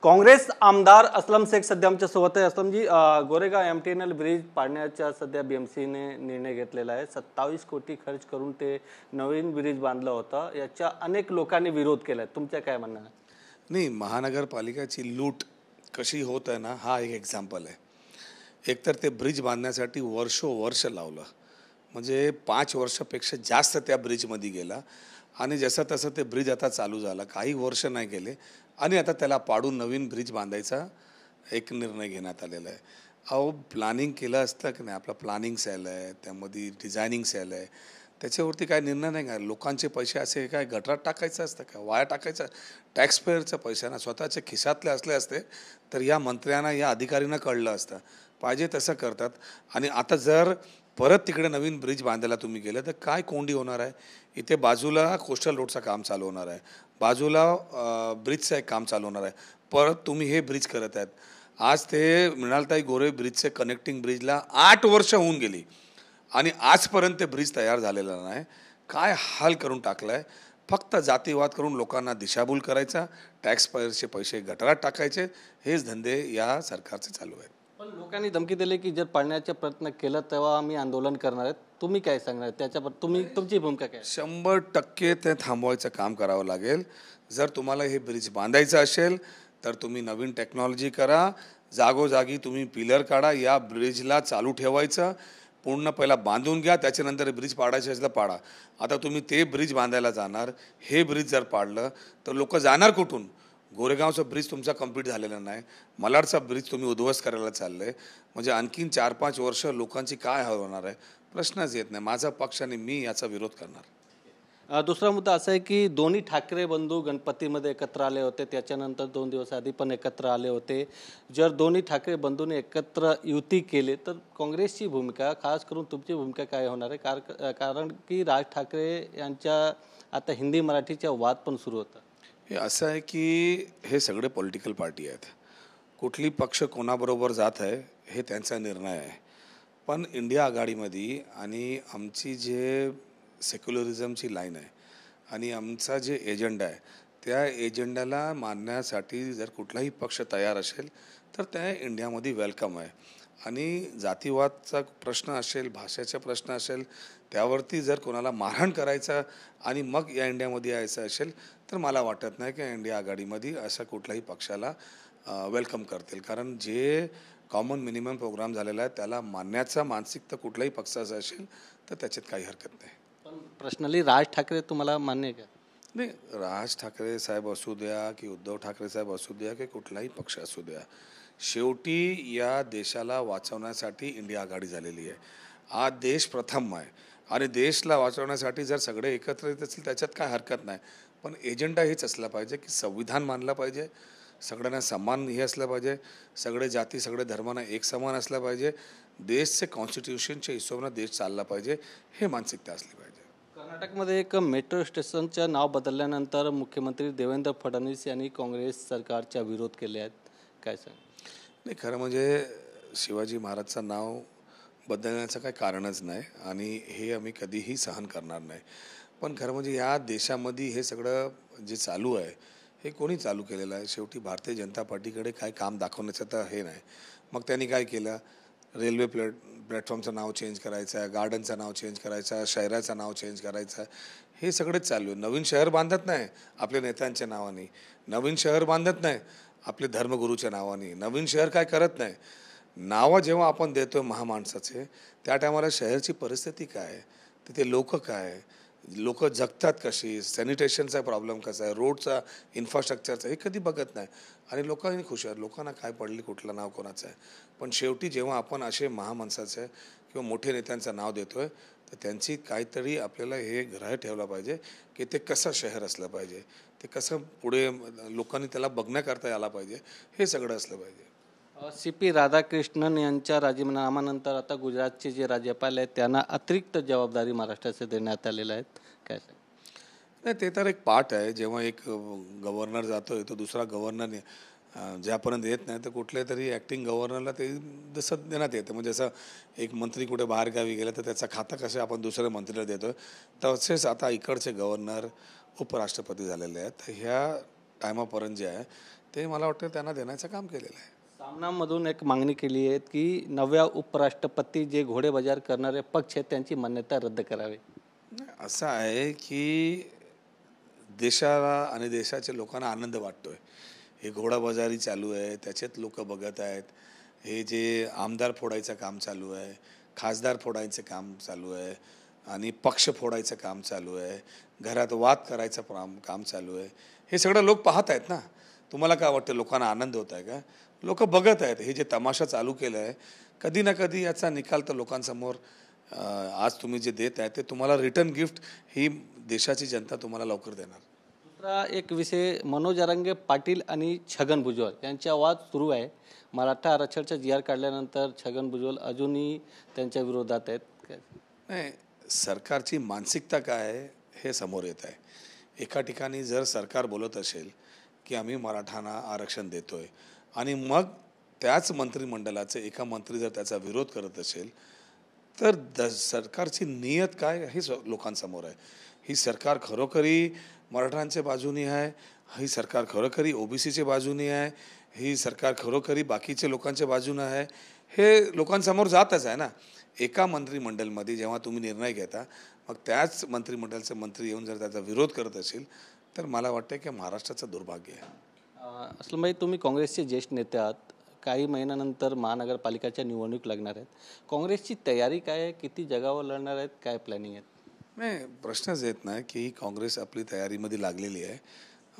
काँग्रेस आमदार असलम शेख सध्या आमच्या सोबत आहे. असलमजी, गोरेगाव MTNL ब्रिज पाडण्याचा सध्या BMCने निर्णय घेतलेला आहे. 27 कोटी खर्च करून ते नवीन ब्रिज बांधलं होतं. याच्या अनेक लोकांनी विरोध केलाय. तुमचं काय म्हणणं आहे? नाही, महानगरपालिकाची लूट कशी होत आहे ना, हा एक एक्झाम्पल आहे. एकतर ते ब्रिज बांधण्यासाठी वर्षोवर्ष लावलं, म्हणजे 5 वर्षापेक्षा जास्त त्या ब्रिजमध्ये गेला आणि जसं तसं ते ब्रिज आता चालू झालं. काही वर्ष नाही गेले आणि आता त्याला पाडून नवीन ब्रिज बांधायचा एक निर्णय घेण्यात आलेला आहे. अहो, प्लॅनिंग केलं असतं की नाही, आपलं प्लॅनिंग सेल आहे, त्यामध्ये डिझायनिंग सेल आहे, त्याच्यावरती काय निर्णय नाही का? लोकांचे पैसे असे काय गटारात टाकायचं असतं का? वाया टाकायचं? टॅक्सपेअरचं पैशांना स्वतःच्या खिशातले असले असते तर या मंत्र्यांना, या अधिकाऱ्यांना कळलं असतं. पाहिजे तसं करतात. आणि आता जर परत तिकडे नवीन ब्रिज बांधायला तुम्ही गेलं तर काय कोंडी होणार आहे? इथे बाजूला कोस्टल रोडचं काम चालू होणार आहे, बाजूला ब्रिजचं एक काम चालू होणार आहे, परत तुम्ही हे ब्रिज करत आहेत. आज ते मृणालताई गोरे ब्रिजचे कनेक्टिंग ब्रिजला 8 वर्ष होऊन गेली आणि आजपर्यंत ते ब्रिज तयार झालेला नाही. काय हाल करून टाकला आहे. फक्त जातीवाद करून लोकांना दिशाभूल करायचा, टॅक्सपेअरचे पैसे गटारात टाकायचे, हेच धंदे या सरकारचे चालू आहेत. पण लोकांनी धमकी दिली की जर पाडण्याचा प्रयत्न केला तेव्हा आम्ही आंदोलन करणार आहेत. तुम्ही काय सांगणार त्याच्यावर? तुमची भूमिका काय? 100% ते थांबवायचं काम करावं लागेल. जर तुम्हाला हे ब्रिज बांधायचं असेल तर तुम्ही नवीन टेक्नॉलॉजी करा, जागोजागी तुम्ही पिलर काढा, या ब्रिजला चालू ठेवायचं, पूर्ण पहिला बांधून घ्या, त्याच्यानंतर ब्रिज पाडायचं असेल तर पाडा. आता तुम्ही ते ब्रिज बांधायला जाणार, हे ब्रिज जर पाडलं तर लोक जाणार कुठून? गोरेगावचं ब्रिज तुमचा कंप्लीट झालेला नाही, मलाडचा ब्रिज तुम्ही उद्ध्वस्त करायला चालले, म्हणजे आणखीन 4-5 वर्ष लोकांची काय हाल होणार आहे? प्रश्नच येत नाही. माझा पक्ष आणि मी याचा विरोध करणार. दुसरा मुद्दा असा आहे की दोन्ही ठाकरे बंधू गणपतीमध्ये एकत्र आले होते, त्याच्यानंतर 2 दिवस आधी पण एकत्र आले होते. जर दोन्ही ठाकरे बंधूंनी एकत्र युती केली तर काँग्रेसची भूमिका, खास करून तुमची भूमिका काय होणार आहे? कारण की राज ठाकरे यांच्या आता हिंदी मराठीचा वाद पण सुरू होता. हे असं आहे की हे सगळे पॉलिटिकल पार्टी आहेत. कुठली पक्ष कोणाबरोबर जात आहे हे त्यांचा निर्णय आहे. पण इंडिया आघाडीमध्ये आणि आमची जे सेक्युलरिझमची लाईन आहे आणि आमचा जे एजेंडा आहे, त्या एजेंडाला मानण्यासाठी जर कुठलाही पक्ष तयार असेल तर त्या इंडियामध्ये वेलकम आहे. आणि जातीवादचा प्रश्न असेल, भाषेचा प्रश्न असेल, त्यावरती जर कोणाला मारहाण करायचा आणि मग या इंडियामध्ये यायचं असेल तर मला वाटत नाही की इंडिया आघाडीमध्ये अशा कुठल्याही पक्षाला वेलकम करतील. कारण जे कॉमन मिनिमम प्रोग्राम झालेला आहे त्याला मानण्याचा मानसिकता कुठल्याही पक्षाचा असेल तर त्याच्यात काही हरकत नाही. पण पर्सनली राज ठाकरे तुम्हाला मान्य आहे का? नाही, राज ठाकरे साहेब असू द्या की उद्धव ठाकरे साहेब असू द्या की कुठलाही पक्ष असू द्या, शेवटी या देशाला वाचवण्यासाठी इंडिया आघाडी झालेली आहे. हा देश प्रथम आहे आणि देशला वाचवण्यासाठी जर सगळे एकत्र येत असतील त्याच्यात काय हरकत नाही. पण एजेंडा हेच असला पाहिजे की संविधान मानलं पाहिजे, सगळ्यांना समान हे असलं पाहिजे, सगळे जाती सगळे धर्मांना एक समान असलं पाहिजे, देशचे कॉन्स्टिट्यूशनच्या हिशोबानं देश चालला पाहिजे, हे मानसिकता असली पाहिजे. कर्नाटकमध्ये एक मेट्रो स्टेशनचं नाव बदलल्यानंतर मुख्यमंत्री देवेंद्र फडणवीस यांनी काँग्रेस सरकारचा विरोध केले आहेत. काय सांग? नाही, खरं म्हणजे शिवाजी महाराजचं नाव बदलण्याचं काही कारणच नाही आणि हे आम्ही कधीही सहन करणार नाही. पण खरं म्हणजे या देशामध्ये हे सगळं जे चालू आहे हे कोणी चालू केलेलं आहे? शेवटी भारतीय जनता पार्टीकडे काय काम दाखवण्याचं तर हे नाही. मग त्यांनी काय केलं? रेल्वे प्लॅटफॉर्मचं नाव चेंज करायचं आहे, गार्डनचं नाव चेंज करायचं आहे, शहराचं नाव चेंज करायचं आहे, हे सगळंच चालू आहे. नवीन शहर बांधत नाही आपल्या नेत्यांच्या नावाने, नवीन शहर बांधत नाही आपले धर्मगुरूच्या नावाने, नवीन शहर काय करत नाही. नावं जेव्हा आपण देतो महामाणसाचे त्या टायमाला शहरची परिस्थिती काय आहे, तिथे लोक काय आहे, लोक जगतात कशी, सॅनिटेशनचा प्रॉब्लेम कसा आहे, रोडचा इन्फ्रास्ट्रक्चरचा, हे कधी बघत नाही. आणि लोकांनी खुश आहेत, लोकांना काय पडली कुठलं नाव कोणाचं आहे. पण शेवटी जेव्हा आपण असे महामाणसाचे किंवा मोठे नेत्यांचं नाव देतो आहे तर त्यांची काहीतरी आपल्याला हे ग्रह ठेवला पाहिजे की ते कसं शहर असलं पाहिजे, ते कसं पुढे लोकांनी त्याला बघण्याकरता यायला पाहिजे, हे सगळं असलं पाहिजे. CP राधाकृष्णन यांच्या राजीनाम्यानंतर आता गुजरातचे जे राज्यपाल आहेत त्यांना अतिरिक्त जबाबदारी महाराष्ट्राचे देण्यात आलेल्या आहेत. काय सांग? नाही, ते तर एक पार्ट आहे. जेव्हा एक गव्हर्नर जातोय तो दुसरा गव्हर्नर ज्यापर्यंत येत नाही तर कुठल्या तरी ॲक्टिंग गव्हर्नरला ते जसं देण्यात येतं. म्हणजे असं एक मंत्री कुठे बाहेरगावी गेला तर त्याचा खाता कसं आपण दुसऱ्या मंत्रीला देतो, तसेच आता इकडचे गव्हर्नर उपराष्ट्रपती झालेले आहेत. ह्या टायमापर्यंत जे आहे ते मला वाटतं त्यांना देण्याचं काम केलेलं आहे. सामनामधून एक मागणी केली आहे की नव्या उपराष्ट्रपती जे घोडेबाजार करणारे पक्ष आहेत त्यांची मान्यता रद्द करावी. असं आहे की देशाला आणि देशाच्या लोकांना आनंद वाटतोय. हे घोडाबाजारी चालू आहे, त्याच्यात लोक बघत आहेत. हे जे आमदार फोडायचं काम चालू आहे, खासदार फोडायचं काम चालू आहे आणि पक्ष फोडायचं काम चालू आहे, घरात वाद करायचं काम चालू आहे. हे सगळं लोक पाहत आहेत ना. तुम्हाला काय वाटतं लोकांना आनंद होत आहे का? लोक बघत आहेत. हे जे तमाशा चालू केलं आहे कधी ना कधी याचा निकाल तर लोकांसमोर आज तुम्ही जे देत आहे ते तुम्हाला रिटर्न गिफ्ट ही देशाची जनता तुम्हाला लवकर देणार. दुसरा एक विषय, मनोज जरांगे पाटील आणि छगन भुजबळ यांचा वाद सुरू आहे. मराठा आरक्षणाचा जी.आर. काढल्यानंतर छगन भुजबळ अजूनही त्यांच्या विरोधात आहेत. नाही, सरकारची मानसिकता काय आहे हे समोर येत आहे. एका ठिकाणी जर सरकार बोलत असेल की आम्ही मराठांना आरक्षण देतोय आणि मग त्याच मंत्रिमंडळाचे एका मंत्री जर त्याचा विरोध करत असेल तर सरकारची नियत काय हे लोकांसमोर आहे. ही सरकार खरोखरी मराठांच्या बाजूनी आहे, ही सरकार खरोखरी ओबीसीच्या बाजूनी आहे, ही सरकार खरोखरी बाकीच्या लोकांच्या बाजूने आहे, हे लोकांसमोर जातच आहे ना. एका मंत्रिमंडळमध्ये जेव्हा तुम्ही निर्णय घेता मग त्याच मंत्रिमंडळाचे मंत्री येऊन जर त्याचा विरोध करत असेल तर मला वाटतं की महाराष्ट्राचं दुर्भाग्य आहे. असलम भाई, तुम्ही काँग्रेसचे ज्येष्ठ नेते आहात. काही महिन्यानंतर महानगरपालिकाच्या निवडणूक लागणार आहेत. काँग्रेसची तयारी काय आहे? किती जागावर लढणार आहेत? काय प्लॅनिंग आहेत? नाही, प्रश्नच येत नाही की काँग्रेस आपली तयारीमध्ये लागलेली आहे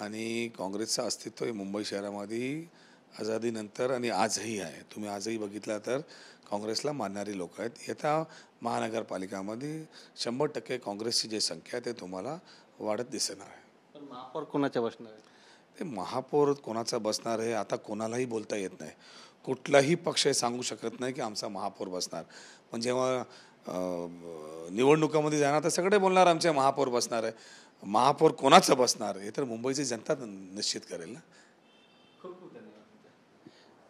आणि काँग्रेसचं अस्तित्व हे मुंबई शहरामध्ये आझादीनंतर आणि आजही आहे. तुम्ही आजही बघितलं तर काँग्रेसला मानणारी लोक आहेत. येत्या महानगरपालिकामध्ये 100% काँग्रेसची जी संख्या आहे ते तुम्हाला वाढत दिसणार आहे. पण महापौर कोणाच्या बसणार आहे? ते महापौर कोणाचा बसणार आहे आता कोणालाही बोलता येत नाही. कुठलाही पक्ष हे सांगू शकत नाही की आमचा महापौर बसणार. पण जेव्हा निवडणुकामध्ये जाणार तर सगळे बोलणार आमच्या महापौर बसणार आहे. महापौर कोणाचं बसणार हे तर मुंबईची जनता निश्चित करेल ना.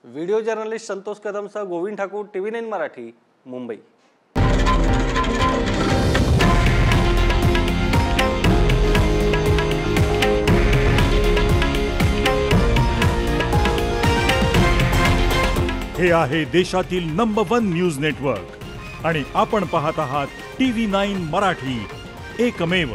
व्हिडिओ जर्नलिस्ट संतोष कदमसह गोविंद ठाकूर, TV9 मराठी, मुंबई. हे आहे देशातील नंबर 1 न्यूज नेटवर्क आणि आपण पाहत आहात TV9 मराठी, एकमेव.